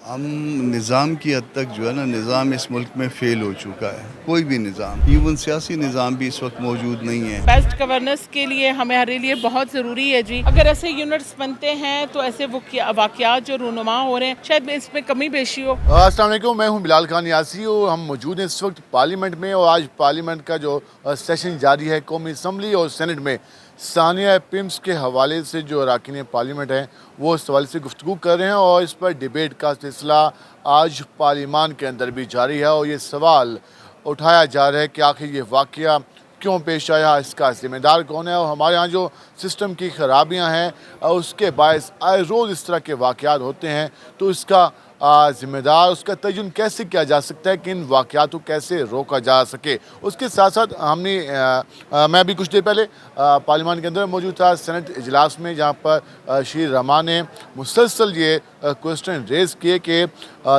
हम निज़ाम की हद तक जो है ना, निज़ाम इस मुल्क में फ़ेल हो चुका है। कोई भी निज़ाम, इवन सियासी निज़ाम भी इस वक्त मौजूद नहीं है। बेस्ट गवर्नेंस के लिए हमारे लिए बहुत ज़रूरी है जी। अगर ऐसे यूनिट्स बनते हैं तो ऐसे वाक़यात जो रूनुमा हो रहे हैं, शायद इसमें कमी पेशी हो। अस्सलाम वालेकुम, मैं हूं बिलाल खान यासी और हम मौजूद हैं इस वक्त पार्लियामेंट में। और आज पार्लियामेंट का जो सेशन जारी है, कौमी असम्बली और सेनेट में सानिया पिम्स के हवाले से जो अरकान पार्लियामेंट हैं वो इस हवाले से गुफ्तगू कर रहे हैं और इस पर डिबेट का सिलसिला आज पार्लियामान के अंदर भी जारी है। और ये सवाल उठाया जा रहा है कि आखिर ये वाक़या क्यों पेश आया, इसका ज़िम्मेदार कौन है। और हमारे यहाँ जो सिस्टम की खराबियाँ हैं उसके बायस आए रोज़ इस तरह के वाक़यात होते हैं, तो इसका ज़िम्मेदार, उसका तयन कैसे किया जा सकता है कि इन वाक़यात को कैसे रोका जा सके। उसके साथ साथ मैं अभी कुछ देर पहले पार्लियामान के अंदर मौजूद था सेनेट इजलास में, जहाँ पर श्री रमा ने मुसलसल ये क्वेश्चन रेज़ किए कि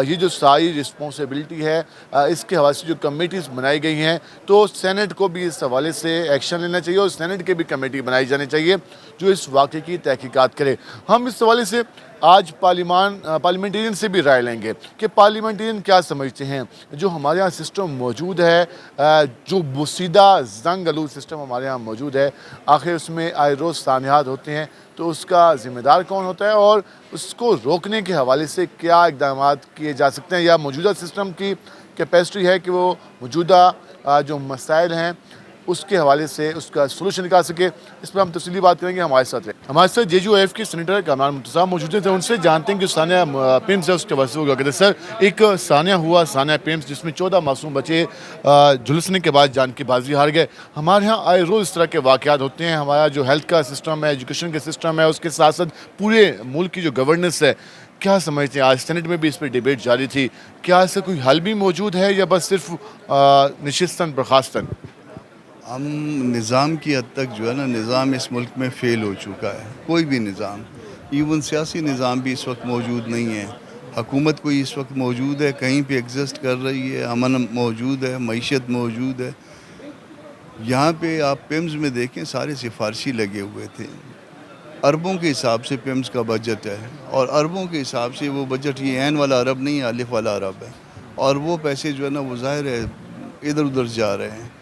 ये जो सारी रिस्पॉन्सिबिलिटी है इसके हवाले से जो कमेटीज़ बनाई गई हैं, तो सेनेट को भी इस हवाले से एक्शन लेना चाहिए और सेनेट की भी कमेटी बनाई जानी चाहिए जो इस वाक़े की तहकीकात करे। हम इस हवाले से आज पार्लियामेंटेरियन से भी राय लेंगे कि पार्लियामेंटेरियन क्या समझते हैं। जो हमारे यहाँ सिस्टम मौजूद है, जो बुसीदा जंग आलूद सिस्टम हमारे यहाँ मौजूद है, आखिर उसमें आए रोज़ सानियात होते हैं, तो उसका ज़िम्मेदार कौन होता है और उसको रोकने के हवाले से क्या इक़दाम किए जा सकते हैं, या मौजूदा सिस्टम की कैपेसिटी है कि वो मौजूदा जो मसाइल हैं उसके हवाले से उसका सोल्यूशन निकाल सके। इस पर हम तफसीली बात करेंगे। हमारे साथ JUF के सेनेटर कमरान मुर्तज़ा मौजूद हैं। उनसे जानते हैं कि सानिया पिम्स है उसके हवाले से वो क्या कहते हैं। सर, एक सानिया पिम्स जिसमें 14 मासूम बच्चे झुलसने के बाद जान की बाजी हार गए। हमारे यहाँ आए रोज़ इस तरह के वाक़यात होते हैं। हमारा जो हेल्थ का सिस्टम है, एजुकेशन का सिस्टम है, उसके साथ साथ पूरे मुल्क की जो गवर्नेंस है, क्या समझते हैं। आज सेनेट में भी इस पर डिबेट जारी थी, क्या इसका कोई हल भी मौजूद है या बस सिर्फ नशिस्तन बर्खास्तन। हम निज़ाम की हद तक जो है ना, निज़ाम इस मुल्क में फ़ेल हो चुका है। कोई भी निज़ाम, इवन सियासी निज़ाम भी इस वक्त मौजूद नहीं है। हुकूमत कोई इस वक्त मौजूद है, कहीं पे एग्जिस्ट कर रही है, अमन मौजूद है, मईशत मौजूद है। यहाँ पे आप पिम्स में देखें, सारे सिफारशी लगे हुए थे। अरबों के हिसाब से पिम्स का बजट है और अरबों के हिसाब से वो बजट, ये ऐन वाला अरब नहीं है, अलिफ वाला अरब है। और वो पैसे जो है ना, वो ज़ाहिर है इधर उधर जा रहे हैं।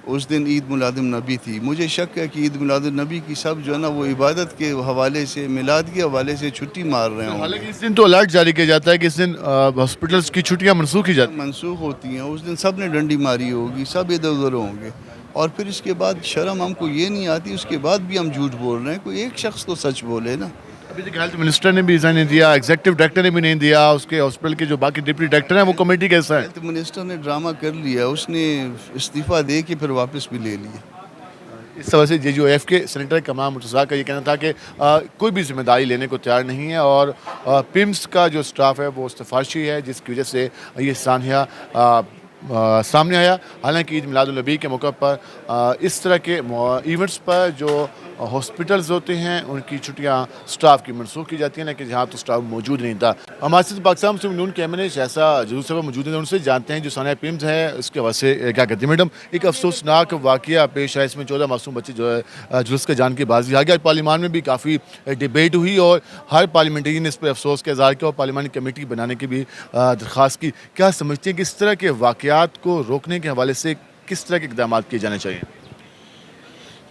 उस दिन ईद मिलादुन नबी थी। मुझे शक है कि ईद मिलादुन नबी की सब जो है ना, वो इबादत के हवाले से, मिलाद के हवाले से छुट्टी मार रहे हैं। हालांकि इस दिन तो अलर्ट जारी किया जाता है कि इस दिन हॉस्पिटल्स की छुट्टियां मनसूख की जाती हैं। मनसूख होती हैं। उस दिन सब ने डंडी मारी होगी, सब इधर उधर होंगे। और फिर इसके बाद शर्म हमको ये नहीं आती, उसके बाद भी हम झूठ बोल रहे हैं। कोई एक शख्स तो सच बोले ना। अभी तक हेल्थ मिनिस्टर ने भी रिजाइन नहीं दिया, एग्जीक्यूटिव डायरेक्टर ने भी नहीं दिया, उसके हॉस्पिटल के जो बाकी डिप्टी डायरेक्टर हैं वो कमेटी कैसा है। हेल्थ मिनिस्टर ने ड्रामा कर लिया, उसने इस्तीफ़ा दे के फिर वापस भी ले लिया। इस तरह से JUF के सेनेटर कमरान मुर्तज़ा का ये कहना था कि कोई भी जिम्मेदारी लेने को तैयार नहीं है और पिम्स का जो स्टाफ है वो सिफारशी है, जिसकी वजह से ये सानिया सामने आया। हालांकि ईद मिलादुन नबी के मौके पर इस तरह के इवेंट्स पर जो हॉस्पिटल्स होते हैं उनकी छुट्टियां स्टाफ की मनसूख की जाती हैं, लेकिन जहाँ तो स्टाफ मौजूद नहीं था। हमारे साथ पाकिस्तान मुस्लिम यूनियन के MNA शहसा जरूर साहब मौजूद हैं। उनसे जानते हैं जो सानिया पिम्स है उसके हवाले से क्या कहती है। मैडम, एक अफसोसनाक वाक़या पेश आया, इसमें 14 मासूम बच्चे जो है जुलूस का जान की बाजी आ गया। पार्लियामान में भी काफ़ी डिबेट हुई और हर पार्लियामेंटेरियन ने इस पर अफसोस का इज़हार किया और पार्लियामानी कमेटी बनाने की भी दरख्वास्त की। क्या समझते हैं कि इस तरह के वाक़यात को रोकने के हवाले से किस तरह के इक़दाम किए जाने चाहिए।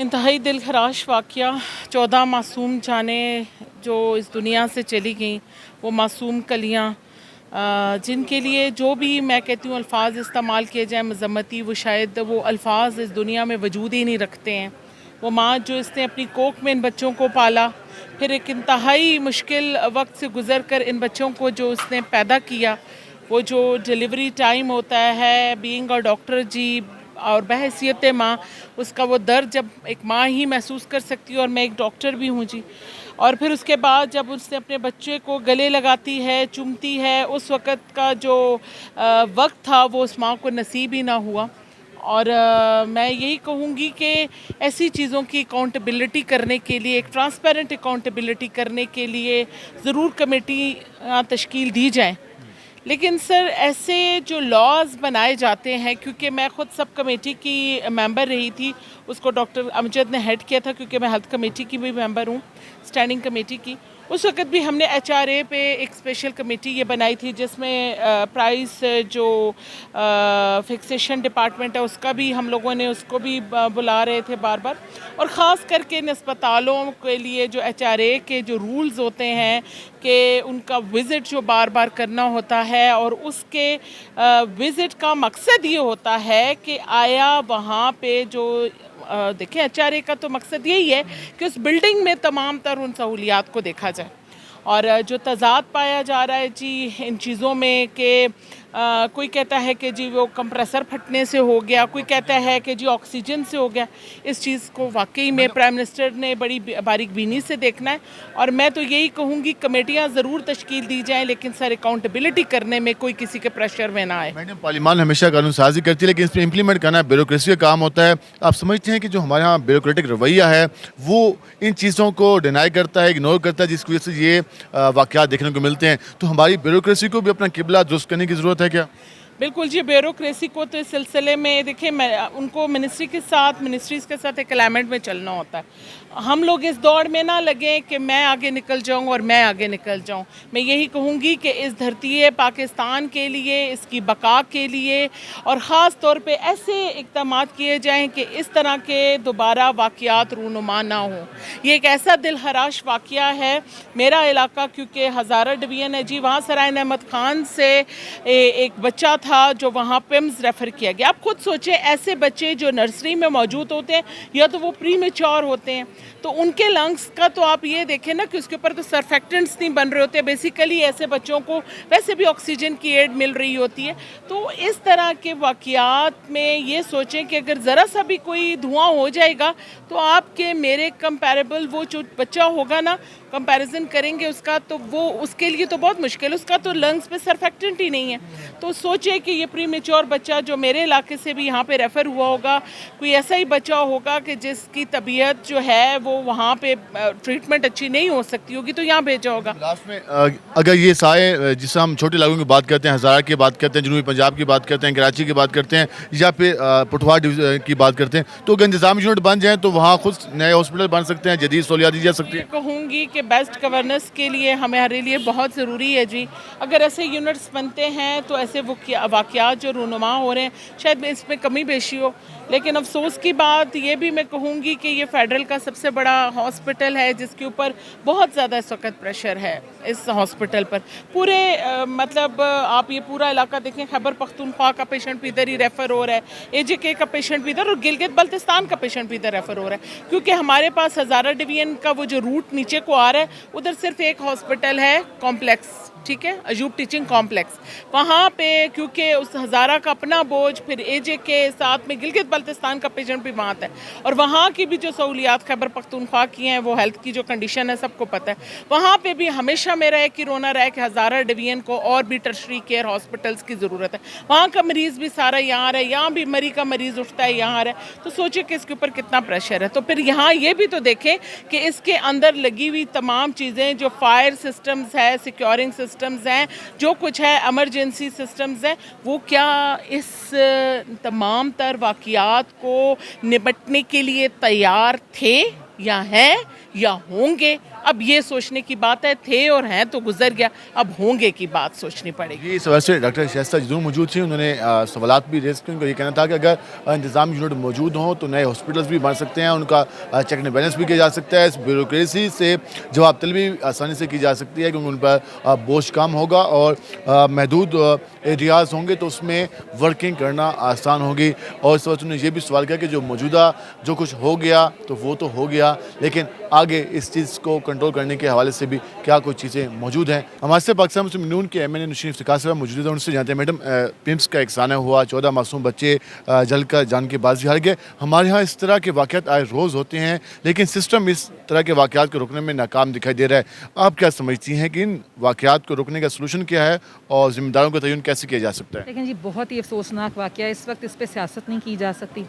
इंतहाई दिल खराश वाक़या, 14 मासूम जानें जो इस दुनिया से चली गईं, वो मासूम कलियाँ जिनके लिए जो भी मैं कहती हूँ अल्फाज इस्तेमाल किए जाएँ मज़म्मती, वो शायद वो अल्फाज इस दुनिया में वजूद ही नहीं रखते हैं। वो माँ जो इसने अपनी कोख में इन बच्चों को पाला, फिर एक इंतहाई मुश्किल वक्त से गुज़र कर इन बच्चों को जो उसने पैदा किया, वो जो डिलीवरी टाइम होता है, बीइंग अ डॉक्टर जी और बहैसियत माँ, उसका वो दर्द जब एक माँ ही महसूस कर सकती है और मैं एक डॉक्टर भी हूँ जी। और फिर उसके बाद जब उसने अपने बच्चे को गले लगाती है, चूमती है, उस वक़्त का जो वक्त था वो उस माँ को नसीब ही ना हुआ। और मैं यही कहूँगी कि ऐसी चीज़ों की अकाउंटेबिलिटी करने के लिए, एक ट्रांसपेरेंट अकाउंटेबिलिटी करने के लिए ज़रूर कमेटी तश्कील दी जाए। लेकिन सर, ऐसे जो लॉज बनाए जाते हैं, क्योंकि मैं ख़ुद सब कमेटी की मेंबर रही थी, उसको डॉक्टर अमजद ने हेड किया था, क्योंकि मैं हेल्थ कमेटी की भी मेंबर हूँ, स्टैंडिंग कमेटी की। उस वक्त भी हमने HRA पे एक स्पेशल कमेटी ये बनाई थी जिसमें प्राइस जो फिक्सेशन डिपार्टमेंट है उसका भी हम लोगों ने उसको भी बुला रहे थे बार बार, और ख़ास करके इन अस्पतालों के लिए जो HRA के जो रूल्स होते हैं कि उनका विज़िट जो बार बार करना होता है, और उसके विज़िट का मकसद ये होता है कि आया वहाँ पे जो देखें HRA का तो मकसद यही है कि उस बिल्डिंग में तमाम तर उन सहूलियात को देखा जाए, और जो तज़ाद पाया जा रहा है जी इन चीज़ों में कि कोई कहता है कि जी वो कंप्रेसर फटने से हो गया, कोई कहता है कि जी ऑक्सीजन से हो गया। इस चीज़ को वाकई में प्राइम मिनिस्टर ने बड़ी बारीक बीनी से देखना है, और मैं तो यही कहूँगी कमेटियाँ ज़रूर तश्कील दी जाएँ, लेकिन सर अकाउंटेबिलिटी करने में कोई किसी के प्रेशर में ना आए। मैडम, पार्लियामान हमेशा कानून साजी करती है, लेकिन इस पर इम्प्लीमेंट करना ब्यूरोक्रेसी का काम होता है। आप समझते हैं कि जो हमारे यहाँ ब्यूरोक्रेटिक रवैया है वो इन चीज़ों को डिनाई करता है, इग्नोर करता है, जिसकी वजह से ये वाक़यात देखने को मिलते हैं। तो हमारी ब्यूरोक्रेसी को भी अपना किबला दुरुस्त करने की ज़रूरत है क्या? बिल्कुल जी, ब्यूरोक्रेसी को तो इस सिलसिले में देखिए उनको मिनिस्ट्रीज़ के साथ एक अलाइनमेंट में चलना होता है। हम लोग इस दौड़ में ना लगें कि मैं आगे निकल जाऊं और मैं आगे निकल जाऊं। मैं यही कहूंगी कि इस धरती पाकिस्तान के लिए, इसकी बका के लिए, और ख़ास तौर पे ऐसे इक़दाम किए जाएं कि इस तरह के दोबारा वाक़यात रूनुमा ना हों। ये एक ऐसा दिलहराश वाक़या है। मेरा इलाका क्योंकि हज़ारा डिवीज़न है जी, वहाँ सराय अहमद ख़ान से एक बच्चा था जो वहाँ पिम्स रेफ़र किया गया। आप खुद सोचें, ऐसे बच्चे जो नर्सरी में मौजूद होते हैं या तो वो प्री मैच्योर होते हैं, तो उनके लंग्स का तो आप ये देखें ना कि उसके ऊपर तो सरफेक्टेंट्स नहीं बन रहे होते। बेसिकली ऐसे बच्चों को वैसे भी ऑक्सीजन की एड मिल रही होती है। तो इस तरह के वाक़यात में ये सोचें कि अगर ज़रा सा भी कोई धुआं हो जाएगा तो आपके मेरे कंपैरेबल वो जो बच्चा होगा ना, कंपैरिजन करेंगे उसका, तो वो उसके लिए तो बहुत मुश्किल, उसका तो लंग्स पे सरफेक्टेंट ही नहीं है। तो सोचिए कि ये प्री मैच्योर बच्चा जो मेरे इलाके से भी यहाँ पे रेफ़र हुआ होगा, कोई ऐसा ही बच्चा होगा कि जिसकी तबीयत जो है वो वहाँ पे ट्रीटमेंट अच्छी नहीं हो सकती होगी, तो यहाँ भेजा होगा। लास्ट में अगर ये सारे जिससे हम छोटे इलाकों की बात करते हैं, हज़ारा की बात करते हैं, जनूबी पंजाब की बात करते हैं, कराची की बात करते हैं, या फिर पुठवार की बात करते हैं, तो अगर इंतज़ामी यूनिट बन जाएँ तो वहाँ खुद नए हॉस्पिटल बन सकते हैं, जदीद सहूलियात दी जा सकती है। कहूँगी कि बेस्ट गवर्नेंस के लिए हमारे लिए बहुत ज़रूरी है जी। अगर ऐसे यूनिट्स बनते हैं तो ऐसे वाक़यात जो रूनुमा हो रहे हैं शायद इसमें कमी बेशी हो, लेकिन अफसोस की बात ये भी मैं कहूँगी कि ये फेडरल का सबसे बड़ा हॉस्पिटल है जिसके ऊपर बहुत ज़्यादा इस वक्त प्रेशर है। इस हॉस्पिटल पर पूरे मतलब आप ये पूरा इलाका देखें, खैबर पख्तूनख्वा का पेशेंट भी इधर ही रेफ़र हो रहा है, AJK का पेशेंट भी इधर, और गिलगित बल्तिस्तान का पेशेंट भी इधर रेफ़र हो रहा है, क्योंकि हमारे पास हज़ारा डिवीज़न का वो जो रूट नीचे को आ रहा है उधर सिर्फ एक हॉस्पिटल है कॉम्प्लेक्स, ठीक है, अयूब टीचिंग कॉम्प्लेक्स। वहाँ पे क्योंकि उस हज़ारा का अपना बोझ, फिर AJK साथ में गिलगित बल्तिस्तान का पेशेंट भी वहाँ आता है, और वहाँ की भी जो सहूलियात खैबर पख्तूनख्वा की हैं, वो हेल्थ की जो कंडीशन है सबको पता है। वहाँ पे भी हमेशा मेरा एक ही रोना रहा है कि हज़ारा डिवीज़न को और भी टर्शरी केयर हॉस्पिटल्स की ज़रूरत है। वहाँ का मरीज़ भी सारा यहाँ आ रहा है, यहाँ भी मरी का मरीज़ उठता है यहाँ आ रहा है, तो सोचिए कि इसके ऊपर कितना प्रेशर है। तो फिर यहाँ ये भी तो देखें कि इसके अंदर लगी हुई तमाम चीज़ें जो फायर सिस्टम्स है, सिक्योरिंग सिस्टम्स हैं, जो कुछ है एमरजेंसी सिस्टम्स हैं, वो क्या इस तमाम तर वाक़यात को निपटने के लिए तैयार थे या हैं या होंगे? अब ये सोचने की बात है, थे और हैं तो गुजर गया, अब होंगे की बात सोचनी पड़ेगी। इस वजह से डॉक्टर शाइस्ता जरूर मौजूद थी, उन्होंने सवालात भी रेज़ किए। उनका ये कहना था कि अगर इंतज़ाम यूनिट मौजूद हों तो नए हॉस्पिटल्स भी बन सकते हैं, उनका चेक एंड बैलेंस भी किया जा सकता है, इस ब्यूरोक्रेसी से जवाब तलबी आसानी से की जा सकती है, क्योंकि उन पर बोझ कम होगा और महदूद एरियाज़ होंगे तो उसमें वर्किंग करना आसान होगी। और इस वक्त उन्होंने ये भी सवाल किया कि जो मौजूदा जो कुछ हो गया तो वो तो हो गया, लेकिन आगे इस चीज़ को कंट्रोल करने के हवाले से भी क्या कुछ चीज़ें मौजूद हैं। हमारे से पाकिस्तान मुस्लिम यूनियन के MNA नशीन इफ्तिखार साहब मौजूद हैं, उनसे जानते हैं। मैडम, पिम्स का एक साना हुआ, 14 मासूम बच्चे जल कर जान के बाजी हार गए। हमारे यहाँ इस तरह के वाक़यात आए रोज़ होते हैं, लेकिन सिस्टम इस तरह के वाक़यात को रोकने में नाकाम दिखाई दे रहा है। आप क्या समझती हैं कि इन वाक़यात को रोकने का सलूशन क्या है और ज़िम्मेदारों का तयन कैसे किया जा सकता है? लेकिन जी बहुत ही अफसोसनाक वाक़या है, इस वक्त इस पर सियासत नहीं की जा सकती।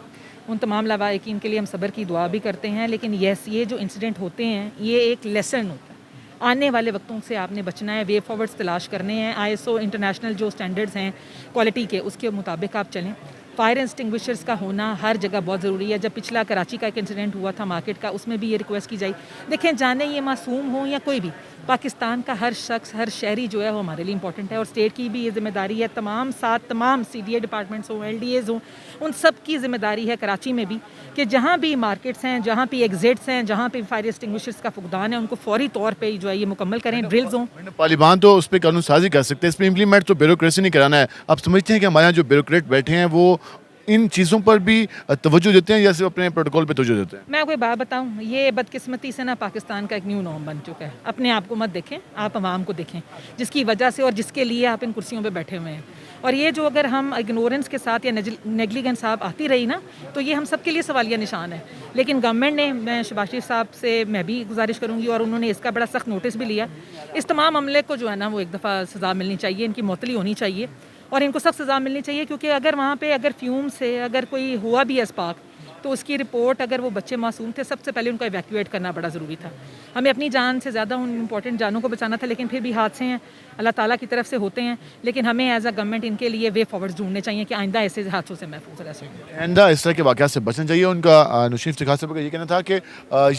उन तमाम लवाहिकीन के लिए हम सब्र की दुआ भी करते हैं, लेकिन ये जो इंसिडेंट होते हैं ये एक लेसन होता है। आने वाले वक्तों से आपने बचना है, वे फॉरवर्ड्स तलाश करने हैं, ISO इंटरनेशनल जो स्टैंडर्ड्स हैं क्वालिटी के, उसके मुताबिक आप चलें। फायर एक्सटिंग्विशर्स का होना हर जगह बहुत ज़रूरी है। जब पिछला कराची का एक इंसिडेंट हुआ था मार्केट का, उसमें भी ये रिक्वेस्ट की जाए, देखें जाने ये मासूम हो या कोई भी, पाकिस्तान का हर शख्स, हर शहरी जो है वो हमारे लिए इम्पॉर्टेंट है, और स्टेट की भी ये जिम्मेदारी है, तमाम CDA डिपार्टमेंट्स हों, LDAs हों, उन सब की जिम्मेदारी है कराची में भी कि जहाँ भी मार्केट्स हैं, जहाँ भी एग्जिट्स हैं, जहाँ पे फायर एक्सटिंग्विशर्स का फुकदान है, उनको फौरी तौर पे जो है ये मुकम्मल करें, ड्रिल्स हों। तालिबान तो उस पर कानून साजी कर सकते हैं, इस पर इम्प्लीमेंट तो ब्यूरोक्रेसी नहीं कराना है। आप समझते हैं कि हमारे यहाँ जो ब्यूरोक्रेट बैठे हैं वो इन चीज़ों पर भी तवज्जो देते हैं या सिर्फ अपने प्रोटोकॉल पे तवज्जो देते हैं? मैं कोई बात बताऊं, ये बदकिस्मती से ना पाकिस्तान का एक न्यू नॉर्म बन चुका है। अपने आप को मत देखें, आप आवाम को देखें, जिसकी वजह से और जिसके लिए आप इन कुर्सियों पे बैठे हुए हैं। और ये जो अगर हम इग्नोरेंस के साथ या नेग्लिजेंस आप आती रही ना, तो ये हम सब के लिए सवालिया निशान है। लेकिन गवर्नमेंट ने, मैं शहबाज शरीफ साहब से मैं भी गुजारिश करूँगी, और उन्होंने इसका बड़ा सख्त नोटिस भी लिया, इस तमाम अमले को जो है ना वो एक दफ़ा सज़ा मिलनी चाहिए, इनकी मुअत्तली होनी चाहिए और इनको सख्त सज़ा मिलनी चाहिए। क्योंकि अगर वहाँ पे अगर फ्यूम से अगर कोई हुआ भी है स्पार्क, तो उसकी रिपोर्ट, अगर वो बच्चे मासूम थे, सबसे पहले उनको एवैक्यूएट करना बड़ा ज़रूरी था। हमें अपनी जान से ज़्यादा उन इंपॉर्टेंट जानों को बचाना था, लेकिन फिर भी हादसे हैं, अल्लाह ताला की तरफ से होते हैं। लेकिन हमें एज अ गवर्नमेंट इनके लिए वे फॉरवर्ड ढूंढने चाहिए कि आइंदा ऐसे हादसों से महफूज रह सकें। आइंदा इस तरह के वाक़यात से बचना चाहिए। उनका नुशीफ से खास तौर पर ये कहना था कि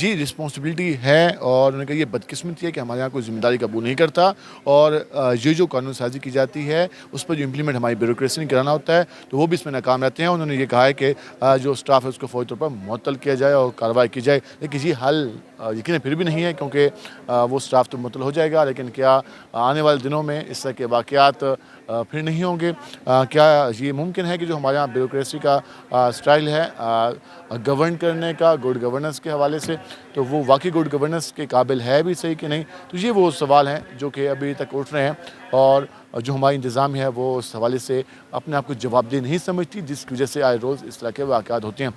ये रिस्पॉन्सिबिलिटी है, और उन्होंने कहा ये बदकिस्मती है कि हमारे यहाँ कोई जिम्मेदारी कबूल नहीं करता, और ये जो कानून साजी की जाती है उस पर जो इम्प्लीमेंट हमारी ब्यूरोक्रेसी नहीं कराना होता है, तो वो भी इसमें नाकाम रहते हैं। उन्होंने ये कहा है कि जो स्टाफ है उसको फौरी तौर पर मुअत्तल किया जाए और कार्रवाई की जाए। लेकिन ये हल यकीन फिर भी नहीं है, क्योंकि वो स्टाफ तो मुअत्तल हो जाएगा, लेकिन क्या आने वाले दिनों में इस तरह के वाक़यात फिर नहीं होंगे? क्या ये मुमकिन है कि जो हमारे यहाँ ब्यूरोक्रेसी का स्टाइल है गवर्न करने का, गुड गवर्नेंस के हवाले से, तो वो वाकई गुड गवर्नेंस के काबिल है भी सही कि नहीं? तो ये वो सवाल हैं जो कि अभी तक उठ रहे हैं, और जो हमारी इंतज़ाम है वो उस हवाले से अपने आप को जवाबदेह नहीं समझती, जिसकी वजह से आए रोज़ इस तरह के वाक़यात होते हैं।